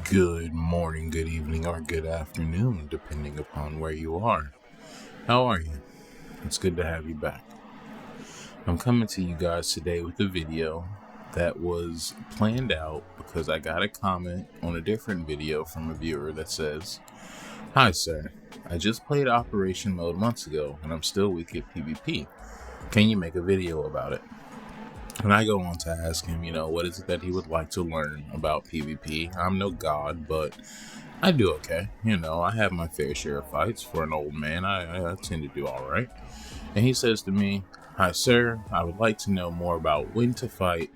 Good morning, good evening, or good afternoon, depending upon where you are. How are you? It's good to have you back. I'm coming to you guys today with a video that was planned out because I got a comment on a different video from a viewer that says, "Hi sir, I just played Operation Mode months ago and I'm still weak at PvP. Can you make a video about it?" And I go on to ask him, what is it that he would like to learn about PvP? I'm no god, but I do okay. I have my fair share of fights. For an old man, I tend to do all right. And he says to me, "Hi, sir. I would like to know more about when to fight,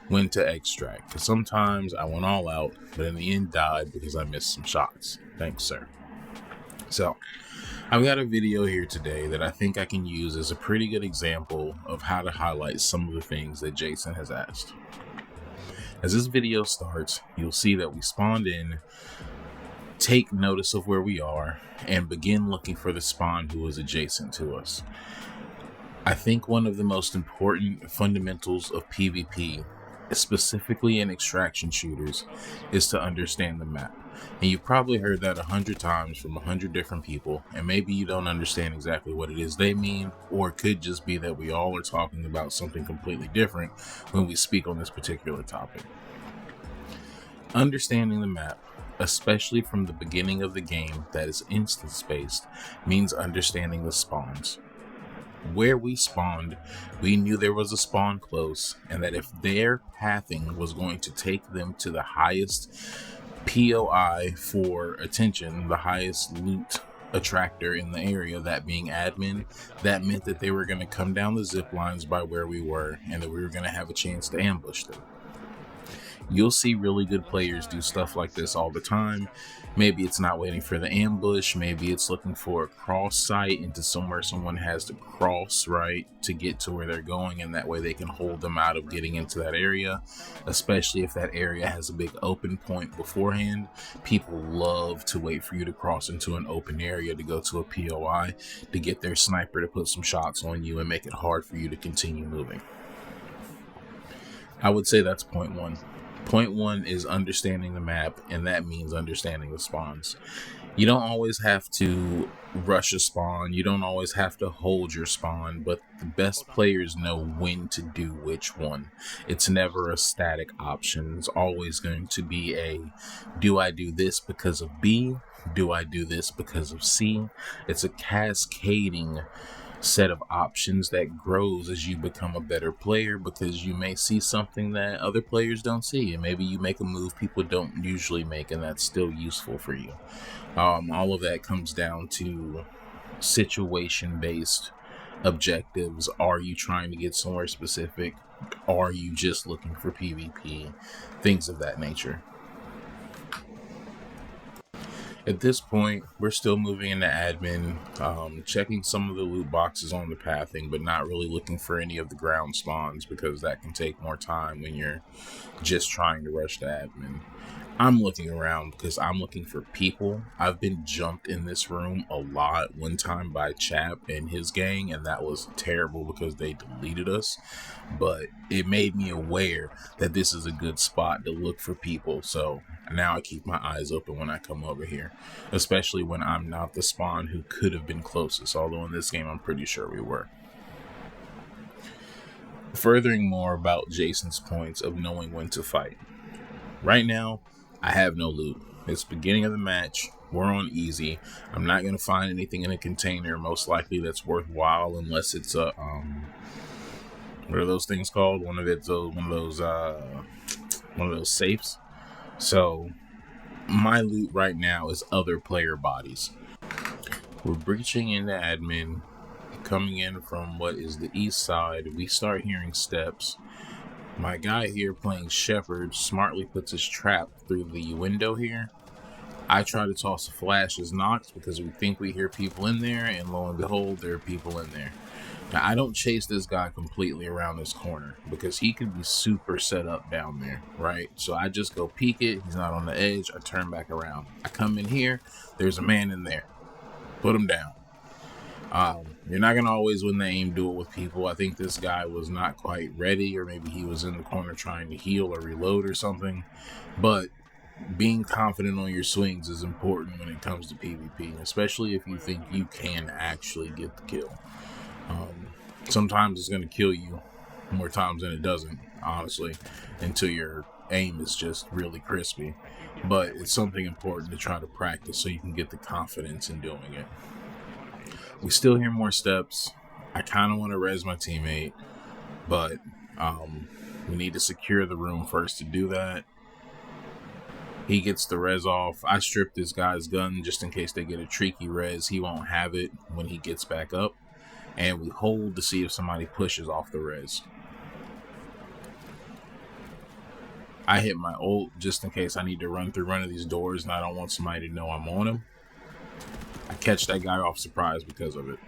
when to extract. Because sometimes I went all out, but in the end died because I missed some shots. Thanks, sir." So, I've got a video here today that I think I can use as a pretty good example of how to highlight some of the things that Jason has asked. As this video starts, you'll see that we spawned in, take notice of where we are, and begin looking for the spawn who is adjacent to us. I think one of the most important fundamentals of PvP, specifically in extraction shooters, is to understand the map. And you've probably heard that 100 times from 100 different people, and maybe you don't understand exactly what it is they mean, or it could just be that we all are talking about something completely different when we speak on this particular topic. Understanding the map, especially from the beginning of the game that is instance-based, means understanding the spawns. Where we spawned, we knew there was a spawn close, and that if their pathing was going to take them to the highest POI for attention, the highest loot attractor in the area, that being admin, that meant that they were going to come down the zip lines by where we were, and that we were going to have a chance to ambush them. You'll see really good players do stuff like this all the time. Maybe it's not waiting for the ambush. Maybe it's looking for a cross site into somewhere someone has to cross, right, to get to where they're going, and that way they can hold them out of getting into that area, especially if that area has a big open point beforehand. People love to wait for you to cross into an open area to go to a POI to get their sniper to put some shots on you and make it hard for you to continue moving. I would say that's point one. Point one is understanding the map, and that means understanding the spawns. You don't always have to rush a spawn. You don't always have to hold your spawn, but the best players know when to do which one. It's never a static option. It's always going to be a, do I do this because of B? Do I do this because of C? It's a cascading set of options that grows as you become a better player, because you may see something that other players don't see, and maybe you make a move people don't usually make, and that's still useful for you. All of that comes down to situation-based objectives. Are you trying to get somewhere specific? Are you just looking for PvP? Things of that nature. At this point, we're still moving into admin, checking some of the loot boxes on the pathing, but not really looking for any of the ground spawns, because that can take more time when you're just trying to rush to admin. I'm looking around because I'm looking for people. I've been jumped in this room a lot one time by Chap and his gang, and that was terrible because they deleted us. But it made me aware that this is a good spot to look for people. So now I keep my eyes open when I come over here, especially when I'm not the spawn who could have been closest, although in this game I'm pretty sure we were. Furthering more about Jason's points of knowing when to fight. Right now, I have no loot. It's the beginning of the match. We're on easy. I'm not going to find anything in a container, most likely, that's worthwhile, unless it's a, what are those things called? One of those safes. So, my loot right now is other player bodies. We're breaching into admin, coming in from what is the east side. We start hearing steps. My guy here playing Shepherd smartly puts his trap through the window here. I try to toss a flash as Nox because we think we hear people in there, and lo and behold, there are people in there. Now, I don't chase this guy completely around this corner because he could be super set up down there, right? So I just go peek it. He's not on the edge. I turn back around. I come in here. There's a man in there. Put him down. You're not going to always win the aim duel with people. I think this guy was not quite ready, or maybe he was in the corner trying to heal or reload or something. But being confident on your swings is important when it comes to PvP, especially if you think you can actually get the kill. Sometimes it's going to kill you more times than it doesn't, honestly, until your aim is just really crispy. But it's something important to try to practice so you can get the confidence in doing it. We still hear more steps. I kind of want to res my teammate, but we need to secure the room first to do that. He gets the res off. I strip this guy's gun just in case they get a tricky res. He won't have it when he gets back up. And we hold to see if somebody pushes off the res. I hit my ult just in case I need to run through one of these doors and I don't want somebody to know I'm on him. I catch that guy off surprise because of it.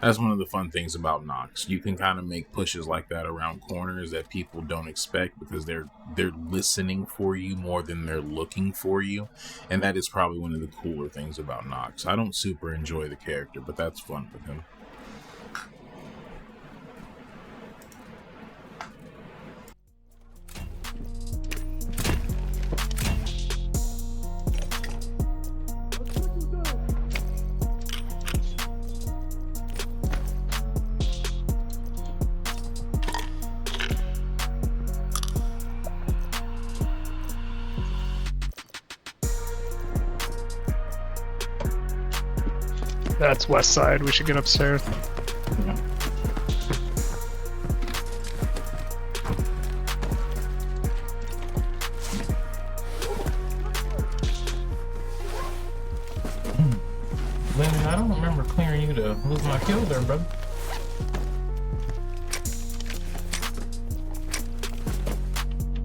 That's one of the fun things about Nox. You can kind of make pushes like that around corners that people don't expect because they're listening for you more than they're looking for you. And that is probably one of the cooler things about Nox. I don't super enjoy the character, but that's fun with him. That's west side. We should get upstairs. Yeah. Lennon, I don't remember clearing you to lose my kill there, brother.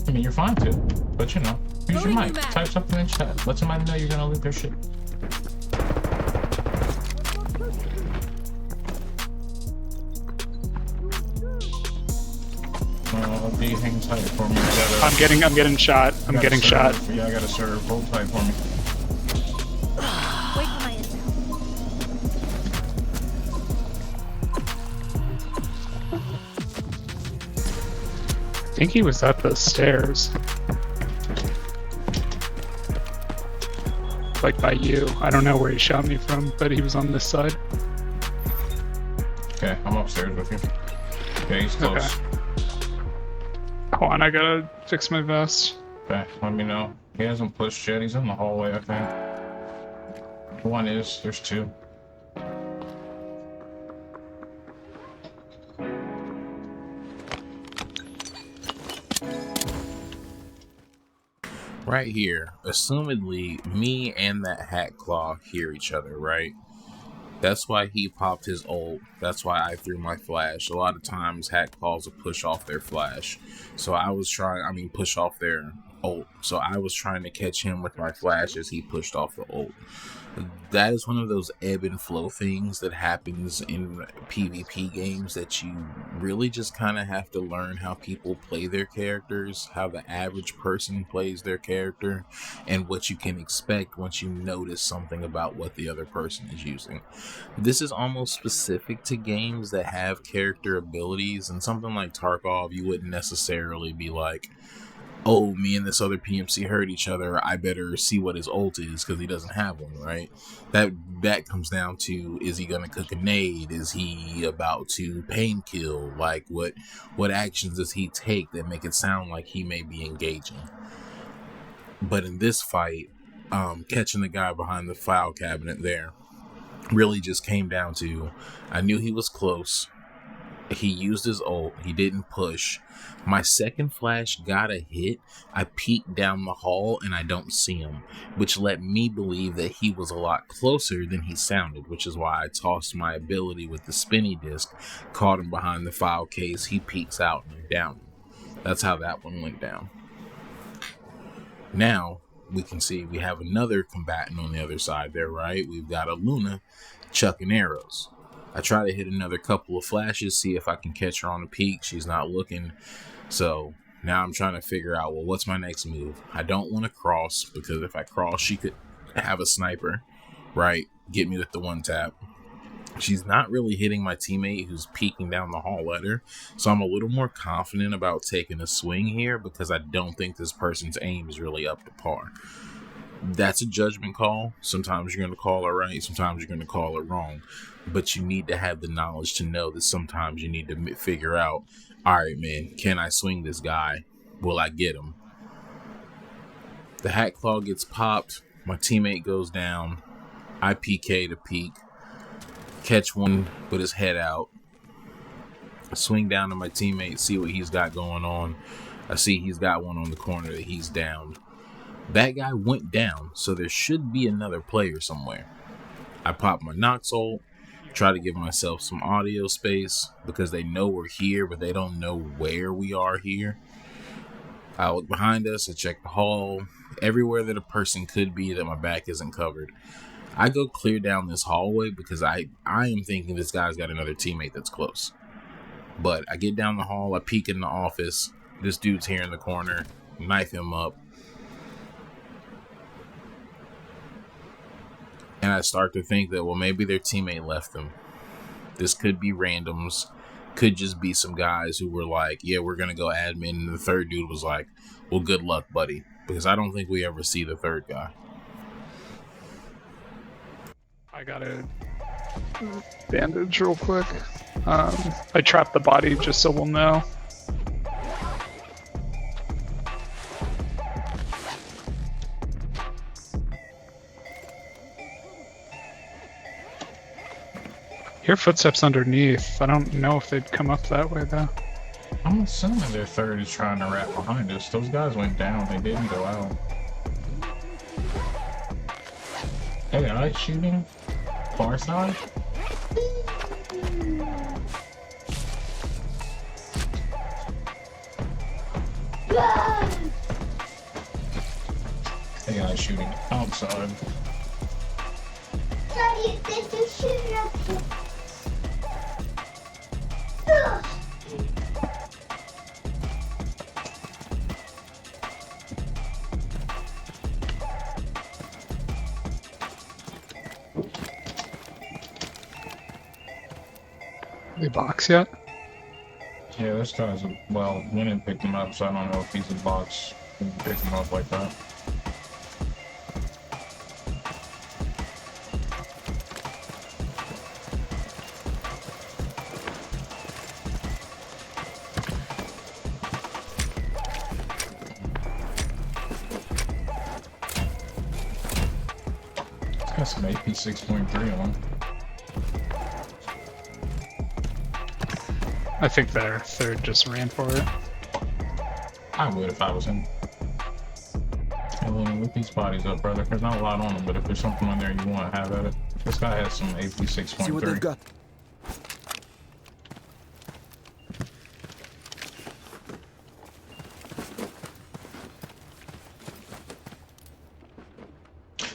I mean, you're fine too, but you know, use your mic. Type something in chat. Let somebody know you're gonna leave their shit. D, hang tight for me. I'm getting shot. I'm getting shot. Yeah, I gotta serve. Hold tight for me. Wait for my intel. I think he was up the stairs. Like by you. I don't know where he shot me from, but he was on this side. Okay, I'm upstairs with you. Okay, he's close. Okay. Hold on, I gotta fix my vest. Okay, let me know. He hasn't pushed yet. He's in the hallway, I think. One is. There's two. Right here, assumedly, me and that Hat Claw hear each other, right? That's why he popped his ult. That's why I threw my flash. A lot of times, Hat Claws will push off their flash. So I was push off their ult. So I was trying to catch him with my flash as he pushed off the ult. That is one of those ebb and flow things that happens in PvP games that you really just kind of have to learn how people play their characters, how the average person plays their character, and what you can expect once you notice something about what the other person is using. This is almost specific to games that have character abilities, and something like Tarkov, you wouldn't necessarily be like, oh, me and this other PMC heard each other, I better see what his ult is because he doesn't have one, right? That comes down to, is he going to cook a nade? Is he about to pain kill? Like, what actions does he take that make it sound like he may be engaging? But in this fight, catching the guy behind the file cabinet there really just came down to, I knew he was close. He used his ult. He didn't push. My second flash got a hit. I peeked down the hall and I don't see him, which let me believe that he was a lot closer than he sounded, which is why I tossed my ability with the spinny disc, caught him behind the file case. He peeks out and I down him. That's how that one went down. Now we can see we have another combatant on the other side there, right? We've got a Luna chucking arrows. I try to hit another couple of flashes, see if I can catch her on the peak. She's not looking. So now I'm trying to figure out, well, what's my next move? I don't want to cross because if I cross, she could have a sniper, right? Get me with the one tap. She's not really hitting my teammate who's peeking down the hall at her. So I'm a little more confident about taking a swing here because I don't think this person's aim is really up to par. That's a judgment call. Sometimes you're going to call it right. Sometimes you're going to call it wrong. But you need to have the knowledge to know that sometimes you need to figure out, all right, man, can I swing this guy? Will I get him? The hat claw gets popped. My teammate goes down. I PK to peek. Catch one with his head out. I swing down to my teammate, see what he's got going on. I see he's got one on the corner that he's downed. That guy went down, so there should be another player somewhere. I pop my Nox ult, try to give myself some audio space because they know we're here, but they don't know where we are here. I look behind us, I check the hall, everywhere that a person could be that my back isn't covered. I go clear down this hallway because I am thinking this guy's got another teammate that's close. But I get down the hall, I peek in the office. This dude's here in the corner, knife him up. And I start to think that, well, maybe their teammate left them. This could be randoms. Could just be some guys who were like, yeah, we're going to go admin. And the third dude was like, well, good luck, buddy. Because I don't think we ever see the third guy. I got a bandage real quick. I trapped the body just so we'll know. Hear footsteps underneath. I don't know if they'd come up that way though. I'm assuming their third is trying to wrap behind us. Those guys went down, they didn't go out. Hey, are they shooting? Far side? Hey, guys shooting outside. Daddy, did you shoot up here? They box yet? Yeah, this guy's well, Winnet picked him up, so I don't know if he's a box. He can pick him up like that. It's got some AP 6.3 on him. I think their third just ran for it. I would if I was him. Hey, Looney, look these bodies up, brother. There's not a lot on them, but if there's something on there you want to have at it. This guy has some AP 6.3. See what they've got.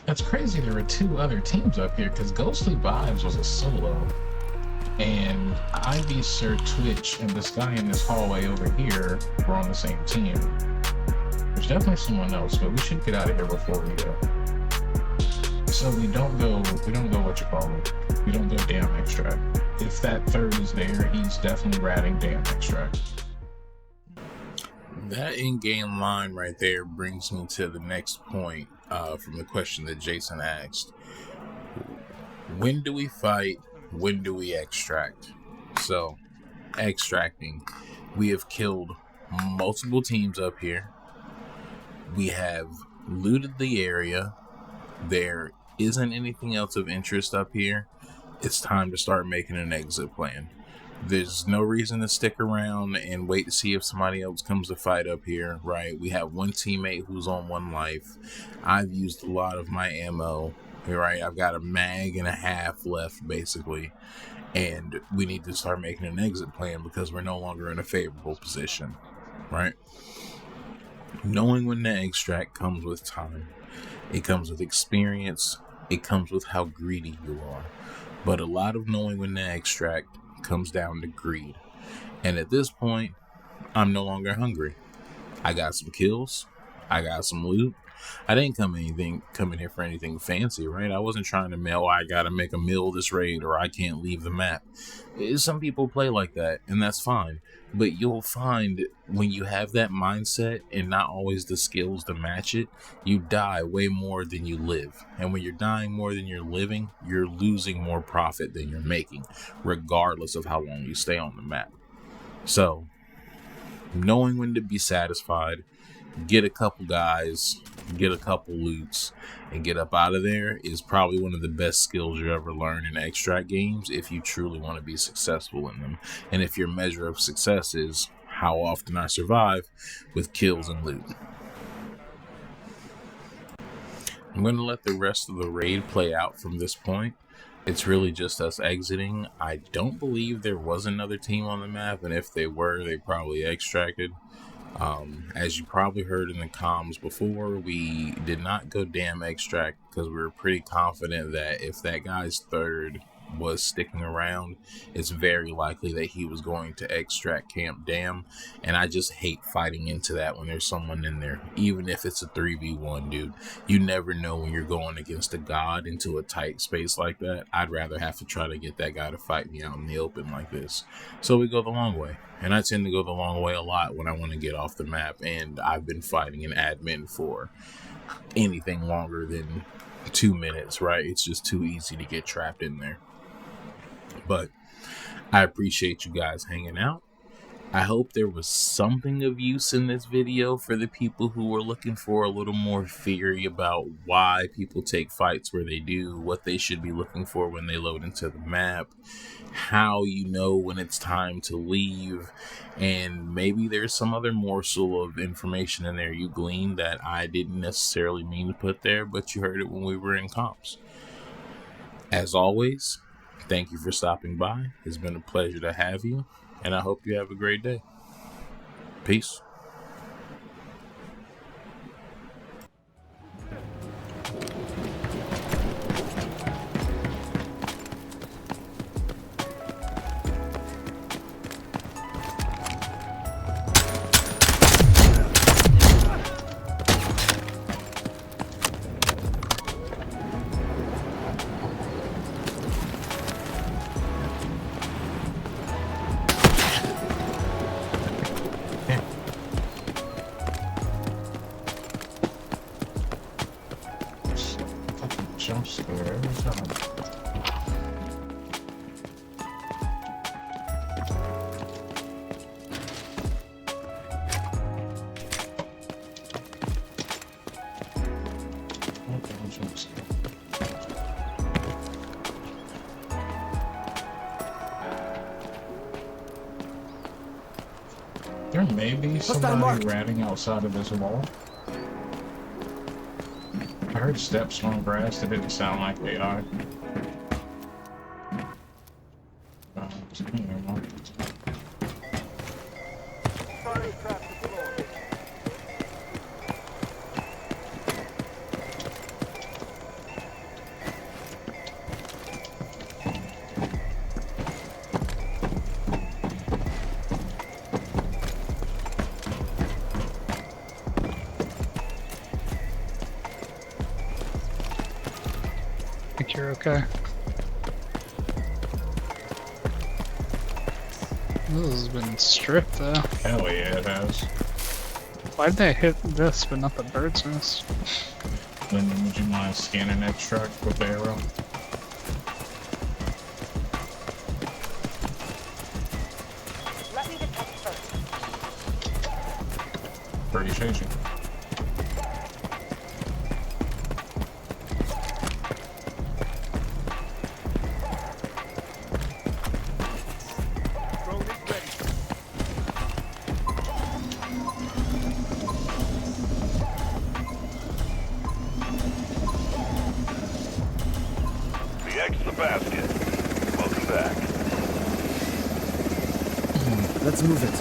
That's crazy. There were two other teams up here because Ghostly Vibes was a solo. And Ivy, Sir Twitch, and this guy in this hallway over here were on the same team. There's definitely someone else, but we should get out of here before we go. So we don't go what you call it. We don't go damn extract. If that third is there, he's definitely ratting damn extract. That in-game line right there brings me to the next point from the question that Jason asked. When do we fight? When do we extract? So, extracting. We have killed multiple teams up here. We have looted the area. There isn't anything else of interest up here. It's time to start making an exit plan. There's no reason to stick around and wait to see if somebody else comes to fight up here, right? We have one teammate who's on 1 life. I've used a lot of my ammo, right? I've got a mag and a half left, basically. And we need to start making an exit plan because we're no longer in a favorable position, right? Knowing when to extract comes with time. It comes with experience. It comes with how greedy you are. But a lot of knowing when to extract comes down to greed. And at this point, I'm no longer hungry. I got some kills. I got some loot. I didn't come in here for anything fancy, right? I wasn't trying to mail, I gotta make a meal this raid or I can't leave the map. Some people play like that, and that's fine. But you'll find when you have that mindset and not always the skills to match it, you die way more than you live. And when you're dying more than you're living, you're losing more profit than you're making, regardless of how long you stay on the map. So, knowing when to be satisfied, get a couple guys, get a couple loots, and get up out of there is probably one of the best skills you ever learn in extract games if you truly want to be successful in them. And if your measure of success is how often I survive with kills and loot. I'm going to let the rest of the raid play out from this point. It's really just us exiting. I don't believe there was another team on the map, and if they were, they probably extracted. As you probably heard in the comms before, we did not go dam extract because we were pretty confident that if that guy's third was sticking around, it's very likely that he was going to extract camp dam, and I just hate fighting into that when there's someone in there, even if it's a 3v1, dude. You never know when you're going against a god into a tight space like that. I'd rather have to try to get that guy to fight me out in the open like this. So we go the long way, and I tend to go the long way a lot when I want to get off the map, and I've been fighting an admin for anything longer than 2 minutes, right? It's just too easy to get trapped in there. But I appreciate you guys hanging out. I hope there was something of use in this video for the people who were looking for a little more theory about why people take fights where they do, what they should be looking for when they load into the map, how you know when it's time to leave, and maybe there's some other morsel of information in there you gleaned that I didn't necessarily mean to put there, but you heard it when we were in comps. As always, thank you for stopping by. It's been a pleasure to have you, and I hope you have a great day. Peace. Jump scare every time. Jump scare. There may be somebody ratting outside of this wall. I heard steps on grass. That didn't sound like they are. Think you're okay? This has been stripped though. Hell yeah, it has. Why'd they hit this but not the bird's nest? Lyndon, would you mind scanning that truck with the arrow? Let me detect first. Pretty shaky. The basket. Welcome back. Let's move it.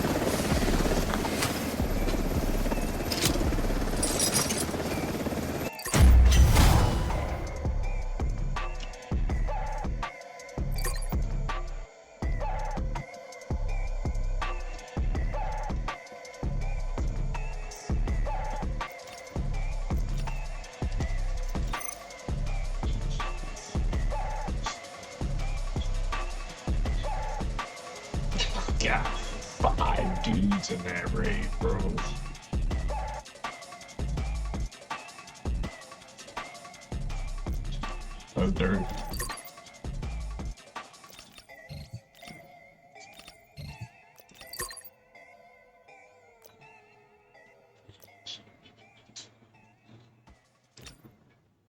got 5 dudes in that raid, bro. That's dirt.